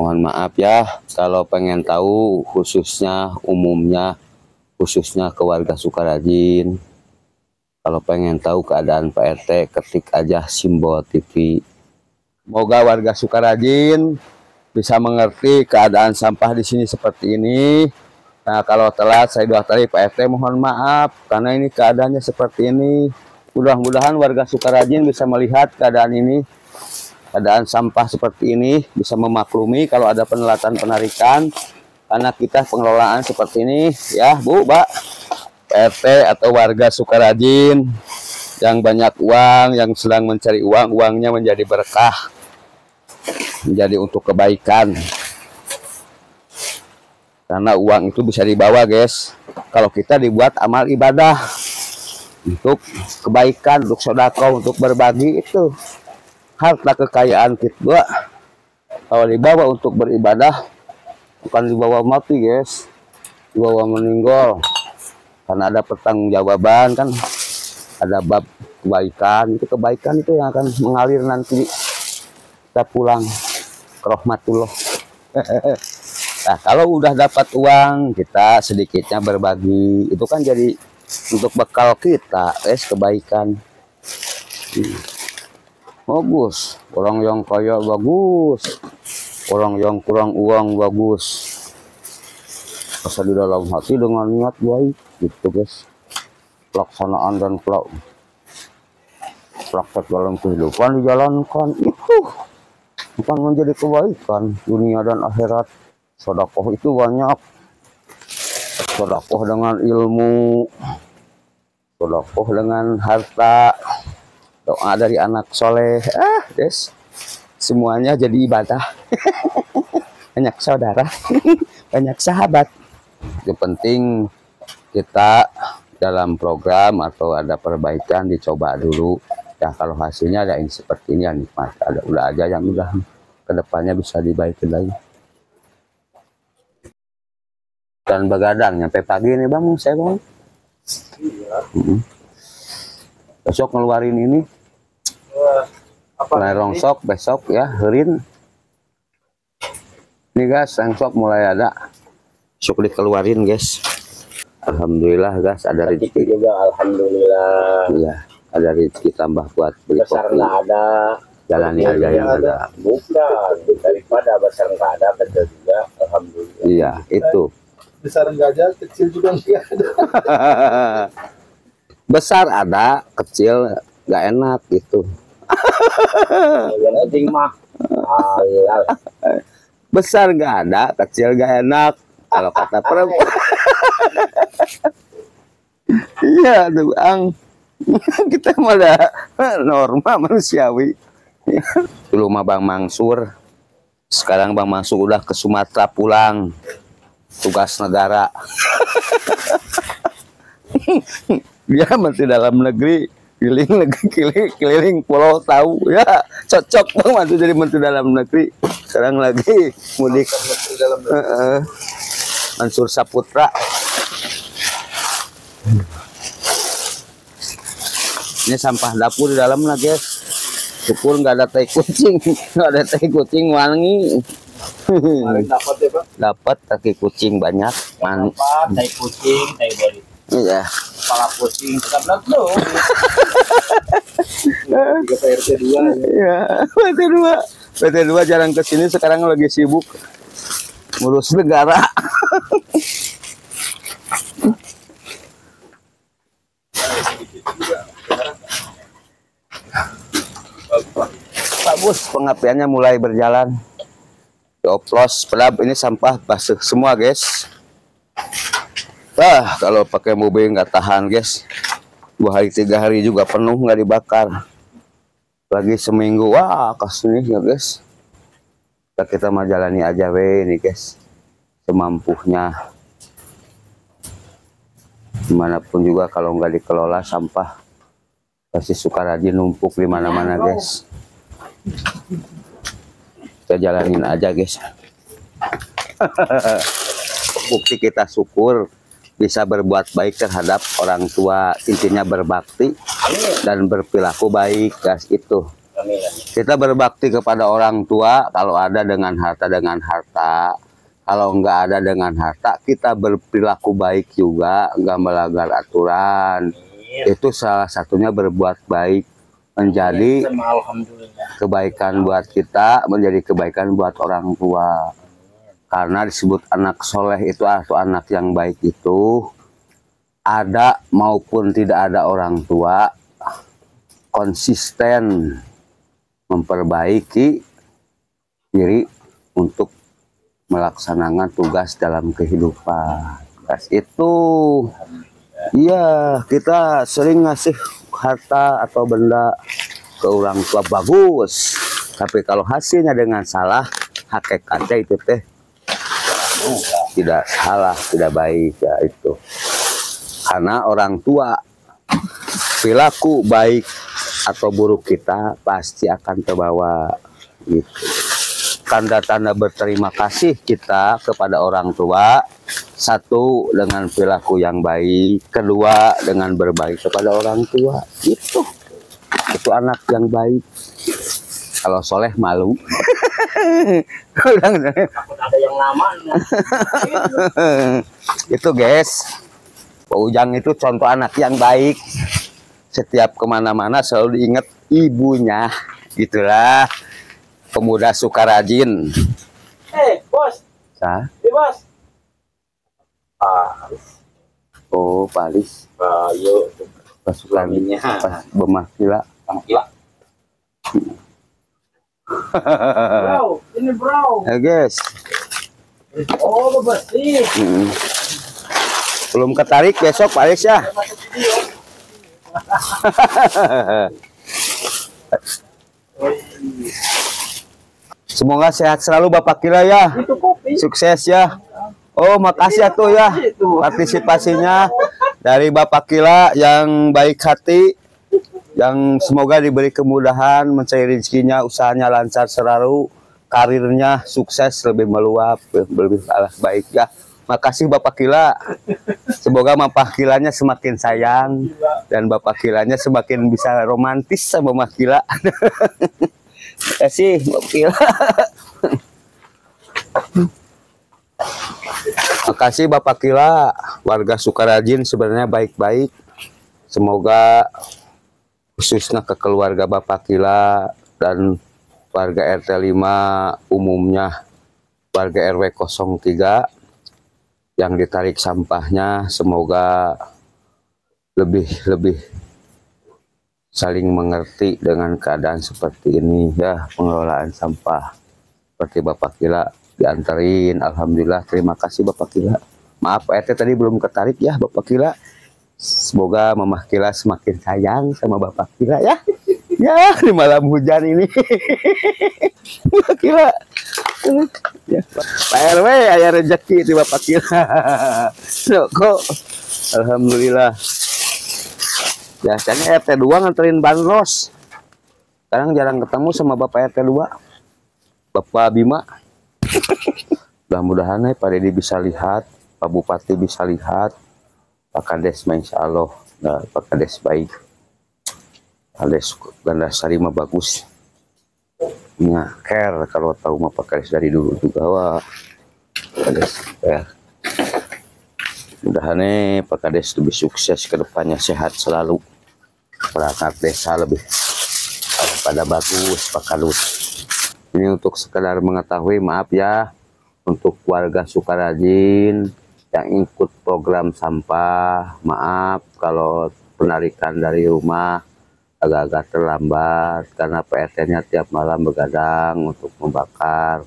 Mohon maaf ya kalau pengen tahu khususnya umumnya khususnya ke warga Sukarajin. Kalau pengen tahu keadaan Pak RT ketik aja simbol TV. Semoga warga Sukarajin bisa mengerti keadaan sampah di sini seperti ini. Nah, kalau telat saya dua kali Pak RT mohon maaf karena ini keadaannya seperti ini. Mudah-mudahan warga Sukarajin bisa melihat keadaan ini. Keadaan sampah seperti ini bisa memaklumi kalau ada penelatan penarikan karena kita pengelolaan seperti ini ya Bu, Pak. RT atau warga Sukarajin yang banyak uang, yang sedang mencari uang, uangnya menjadi berkah, menjadi untuk kebaikan. Karena uang itu bisa dibawa, guys. Kalau kita dibuat amal ibadah untuk kebaikan, untuk sedekah, untuk berbagi itu harta kekayaan kita. Kalau dibawa untuk beribadah, bukan dibawa mati, guys, dibawa meninggal. Karena ada pertanggungjawaban kan, ada bab kebaikan, itu kebaikan itu yang akan mengalir nanti kita pulang ke rahmatullah. Nah, kalau udah dapat uang kita sedikitnya berbagi, itu kan jadi untuk bekal kita, kebaikan. Bagus, orang yang kaya bagus, orang yang kurang uang bagus. Asal di dalam hati dengan niat baik gitu, guys. Pelaksanaan dan praktek dalam kehidupan dijalankan itu bukan menjadi kebaikan dunia dan akhirat. Sedekah itu banyak, sedekah dengan ilmu, sedekah dengan harta, doa dari anak soleh, guys, semuanya jadi ibadah. Banyak saudara, banyak sahabat. Yang penting kita dalam program atau ada perbaikan dicoba dulu ya. Kalau hasilnya ada ini seperti ini ya nikmat, ada udah aja yang udah kedepannya bisa dibaikin lagi. Dan begadang nyampe pagi nih bang, saya bang. Besok ngeluarin ini mulai rongsok, besok ya herin nih guys, rongsok mulai ada. Besok dikeluarin guys. Alhamdulillah guys, ada rezeki juga. Alhamdulillah. Iya, ada rezeki tambah buat beli besar kopi. Nggak ada, Jalani aja yang ada. Bukan daripada besar nggak ada, kecil juga. Alhamdulillah. Iya, itu. Besar nggak ada, kecil juga nggak ada. Besar ada, kecil nggak enak gitu. Yang penting mah halal. Besar nggak ada, kecil nggak enak. Kalau kata perempuan. Iya tuh bang. Kita malah norma manusiawi. Dulu mah Bang Mansur. Sekarang Bang Mansur udah ke Sumatera pulang. Tugas negara. Dia masih dalam negeri. Keliling pulau tahu ya. Cocok Bang Mansur jadi menteri dalam negeri. Sekarang lagi mudik. Mansur Saputra. Ini sampah dapur di dalam lah guys. Syukur nggak ada tai kucing, nggak ada tai kucing wangi. Dapat ya Pak? Dapat kaki kucing banyak. Tai kucing, tai body. Iya. Kepala kucing, tetap belum. Tiga PRT 2 ya. Iya, PT 2 jarang kesini, sekarang lagi sibuk ngurus negara. Bagus, pengapiannya mulai berjalan. Dioplos, pedap ini sampah basuh semua guys. Kalau pakai mobil nggak tahan guys. 2 hari 3 hari juga penuh nggak dibakar. Lagi seminggu, wah kasih ya guys. Kita mah jalani aja we nih guys, semampunya. Dimanapun juga kalau nggak dikelola sampah pasti Sukarajin numpuk di mana-mana guys. Kita jalanin aja guys. Bukti kita syukur bisa berbuat baik terhadap orang tua, intinya berbakti dan berperilaku baik guys, itu Amin. Kita berbakti kepada orang tua kalau ada dengan harta, kalau nggak ada dengan harta kita berperilaku baik juga, nggak melanggar aturan. Itu salah satunya berbuat baik, menjadi Alhamdulillah. kebaikan buat kita, menjadi kebaikan buat orang tua. Karena disebut anak soleh itu atau anak yang baik itu ada maupun tidak ada orang tua konsisten memperbaiki diri untuk melaksanakan tugas dalam kehidupan. Tugas itu, iya, kita sering ngasih harta atau benda ke orang tua bagus, tapi kalau hasilnya dengan salah, hakikatnya itu teh tidak salah, tidak baik ya itu. Karena orang tua perilaku baik atau buruk kita pasti akan terbawa gitu. Tanda-tanda berterima kasih kita kepada orang tua, satu dengan perilaku yang baik, kedua dengan berbaik kepada orang tua. Itu anak yang baik. Kalau soleh malu. Takut ada yang lama. Itu guys, Pak Ujang itu contoh anak yang baik. Setiap kemana-mana selalu diingat ibunya, gitulah. Pemuda suka rajin. Bos. Sah? Bos. Oh, Palis. Yuk. Pasukannya pas bemakila. Gila. Bro, ini bro. Ya guys. Oh, bersih. Belum ketarik besok Palis ya. Semoga sehat selalu Bapak Kila ya. Sukses ya. Oh, makasih ya tuh ya partisipasinya dari Bapak Kila yang baik hati, yang semoga diberi kemudahan mencari rezekinya, usahanya lancar selalu, karirnya sukses, lebih meluap, lebih baik ya. Makasih Bapak Kila. Semoga Bapak Kilanya semakin sayang dan Bapak Kilanya semakin bisa romantis sama Bapak Kila. Terima kasih Bapak Kila. Makasih Bapak Kila. Warga Sukarajin sebenarnya baik-baik. Semoga khususnya ke keluarga Bapak Kila dan warga RT 5 umumnya, warga RW 03 yang ditarik sampahnya, semoga lebih saling mengerti dengan keadaan seperti ini ya, pengelolaan sampah seperti Bapak Kila diantarin. Alhamdulillah, terima kasih Bapak Kila. Maaf Pak RT tadi belum ketarik ya Bapak Kila. Semoga Mamah Kila semakin sayang sama Bapak Kila ya. Ya, di malam hujan ini. Bapak Kila. Ya, Pak RW aya rezeki di Bapak Kila. Kok alhamdulillah. Biasanya RT 2 nganterin banros. Sekarang jarang ketemu sama Bapak RT 2. Bapak Bima. Mudah-mudahan Pak Dedi bisa lihat, Pak Bupati bisa lihat, Pak Kades insya Allah, nah, Pak Kades baik, Kades Gandasari mah bagus, ya care kalau tahu mah Pak Kades dari dulu juga wah, Kades ya. Mudah-mudahan Pak Kades lebih sukses ke depannya, sehat selalu, perangkat desa lebih pada bagus Pak Kadus. Ini untuk sekedar mengetahui, maaf ya, untuk warga Sukarajin yang ikut program sampah, maaf kalau penarikan dari rumah agak-agak terlambat karena PRT-nya tiap malam begadang untuk membakar.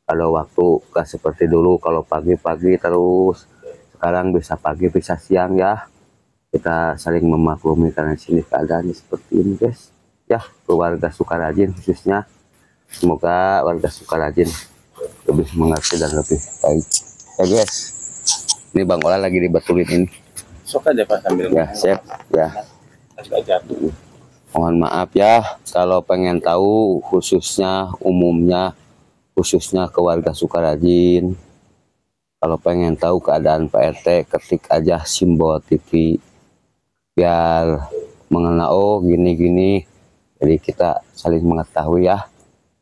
Kalau waktu gak seperti dulu, kalau pagi-pagi terus, sekarang bisa pagi bisa siang ya. Kita saling memaklumi karena sini keadaannya seperti ini guys. Ya, keluarga Sukarajin khususnya, semoga warga Sukarajin lebih mengerti dan lebih baik ya guys. Ini Bang Ola lagi dibetulin ini. Sok aja Pak sambil ya, siap ya. Mohon maaf ya kalau pengen tahu, khususnya umumnya, khususnya ke warga Sukarajin, kalau pengen tahu keadaan Pak RT, ketik aja simbol TV biar mengenal, oh gini-gini Jadi kita saling mengetahui ya.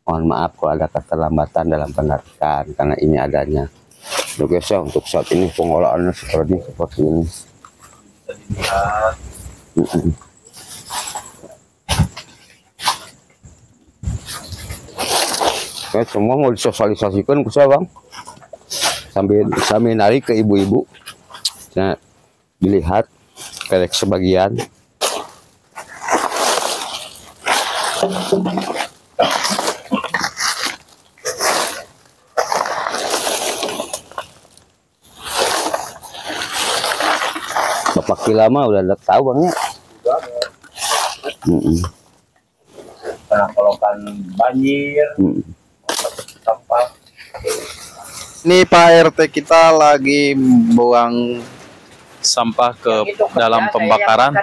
Mohon maaf kalau ada keterlambatan dalam penarikan karena ini adanya. Oke guys ya, untuk saat ini pengolahannya seperti ini. Oke, semua mau disosialisasikan ke saya bang, sambil narik ke ibu-ibu. Nah, dilihat kelek sebagian. Bapak Kilama udah tahu bang ya. Nah, kalau kan banjir, sampah. Ini Pak RT kita lagi buang sampah ke dalam pembakaran.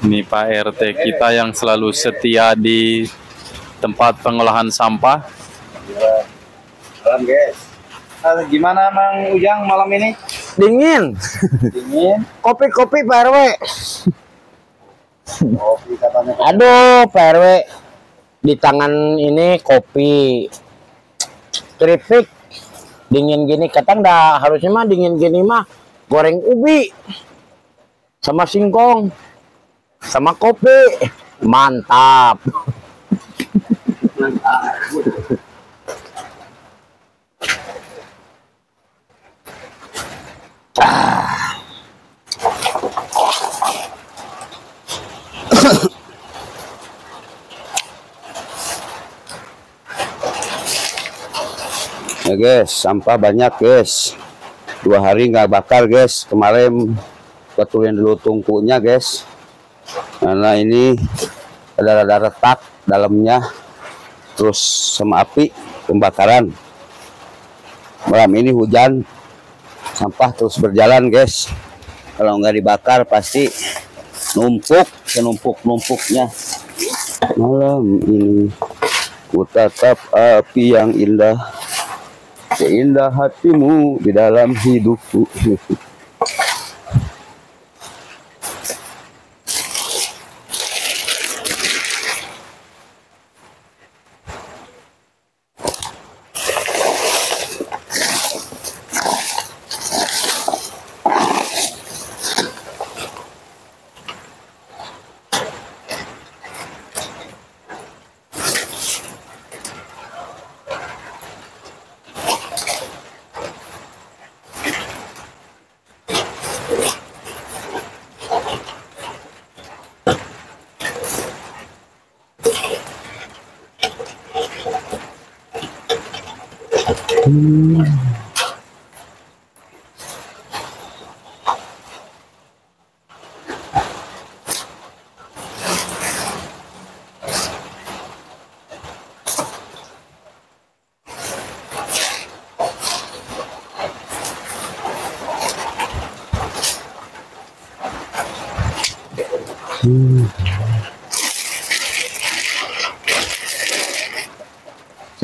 Ini Pak RT kita yang selalu setia di tempat pengolahan sampah. Malam guys. Gimana Mang Ujang malam ini? Dingin. Dingin. Kopi-kopi Pak RW. Kopi katanya. Aduh Pak RW. Di tangan ini kopi. Keripik. Dingin gini. Katang dah harusnya mah dingin gini mah goreng ubi. Sama singkong. Sama kopi. Mantap. Ya guys, sampah banyak guys. 2 hari nggak bakar guys. Kemarin betulin dulu tungkunya guys. Karena ini ada retak dalamnya. Terus sama api pembakaran. Malam ini hujan, sampah terus berjalan guys. Kalau nggak dibakar pasti numpuk, senumpuk-numpuknya. Malam ini ku tatap api yang indah, seindah hatimu di dalam hidupku.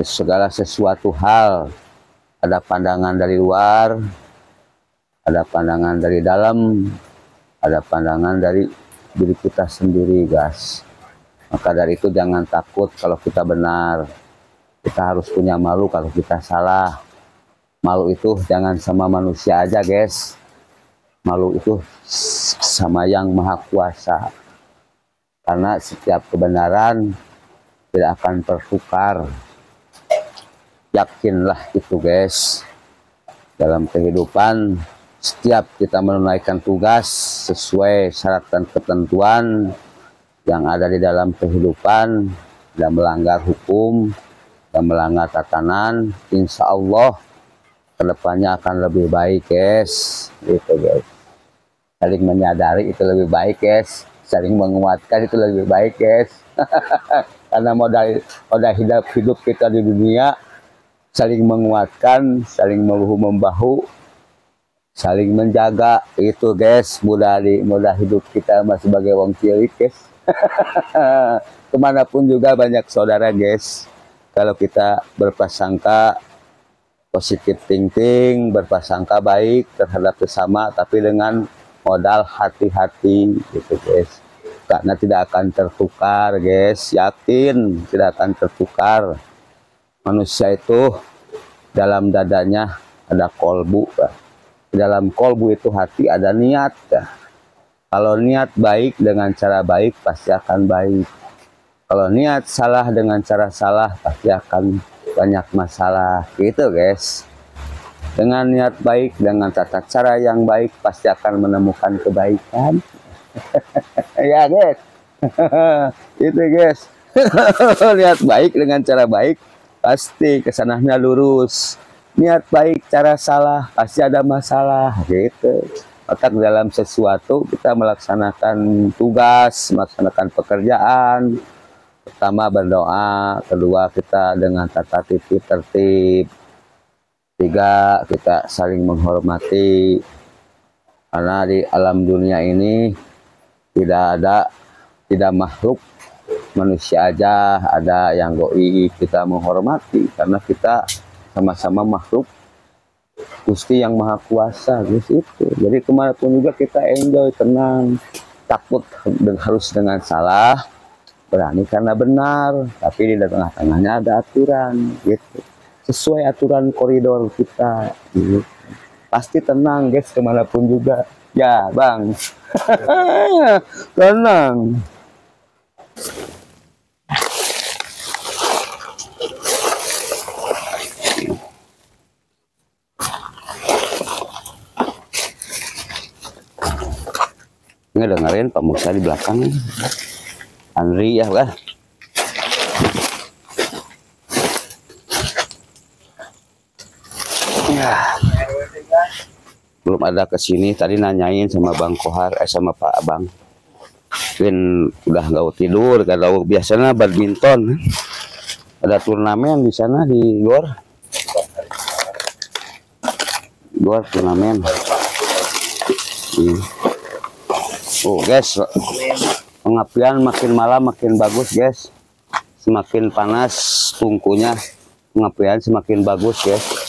Segala sesuatu hal, ada pandangan dari luar, ada pandangan dari dalam, ada pandangan dari diri kita sendiri guys. Maka dari itu jangan takut kalau kita benar. Kita harus punya malu kalau kita salah. Malu itu jangan sama manusia aja guys. Malu itu sama yang maha kuasa. Karena setiap kebenaran tidak akan tertukar. Yakinlah itu guys. Dalam kehidupan setiap kita menunaikan tugas sesuai syarat dan ketentuan yang ada di dalam kehidupan, dan melanggar hukum dan melanggar tatanan, insya Allah kedepannya akan lebih baik guys. Gitu guys. Saling menyadari itu lebih baik guys. Saling menguatkan itu lebih baik guys. Karena modal hidup kita di dunia saling menguatkan, saling membahu, saling menjaga itu guys. Mudah hidup kita sebagai wong cilik guys. Kemanapun juga banyak saudara guys. Kalau kita berprasangka positif thinking, berprasangka baik terhadap sesama, tapi dengan modal hati-hati gitu guys, karena tidak akan tertukar guys, yakin tidak akan tertukar. Manusia itu dalam dadanya ada kolbu, dalam kolbu itu hati ada niat. Kalau niat baik dengan cara baik pasti akan baik, kalau niat salah dengan cara salah pasti akan banyak masalah gitu guys. Dengan niat baik, dengan tata cara yang baik, pasti akan menemukan kebaikan. Ya guys, itu guys. Niat baik dengan cara baik, pasti kesananya lurus. Niat baik, cara salah, pasti ada masalah gitu. Maka dalam sesuatu kita melaksanakan tugas, melaksanakan pekerjaan. Pertama berdoa, kedua kita dengan tata tertib. 3, kita saling menghormati, karena di alam dunia ini tidak makhluk manusia aja, ada yang goib, kita menghormati karena kita sama-sama makhluk Gusti yang Maha Kuasa guys itu. Jadi kemanapun juga kita enjoy, tenang, takut harus dengan salah, berani karena benar, tapi di tengah-tengahnya ada aturan gitu, sesuai aturan koridor kita gitu. Pasti tenang guys kemanapun juga ya bang. Tenang. Ngedengerin Pak Musa di belakang Andri ya kan. Ya. Belum ada kesini, tadi nanyain sama Bang Kohar, sama Pak Abang. Win udah nggak tidur, gak tahu biasanya badminton. Ada turnamen di sana di Gor. Gor turnamen. Oh guys, pengapian makin malam makin bagus guys. Semakin panas tungkunya, pengapian semakin bagus guys.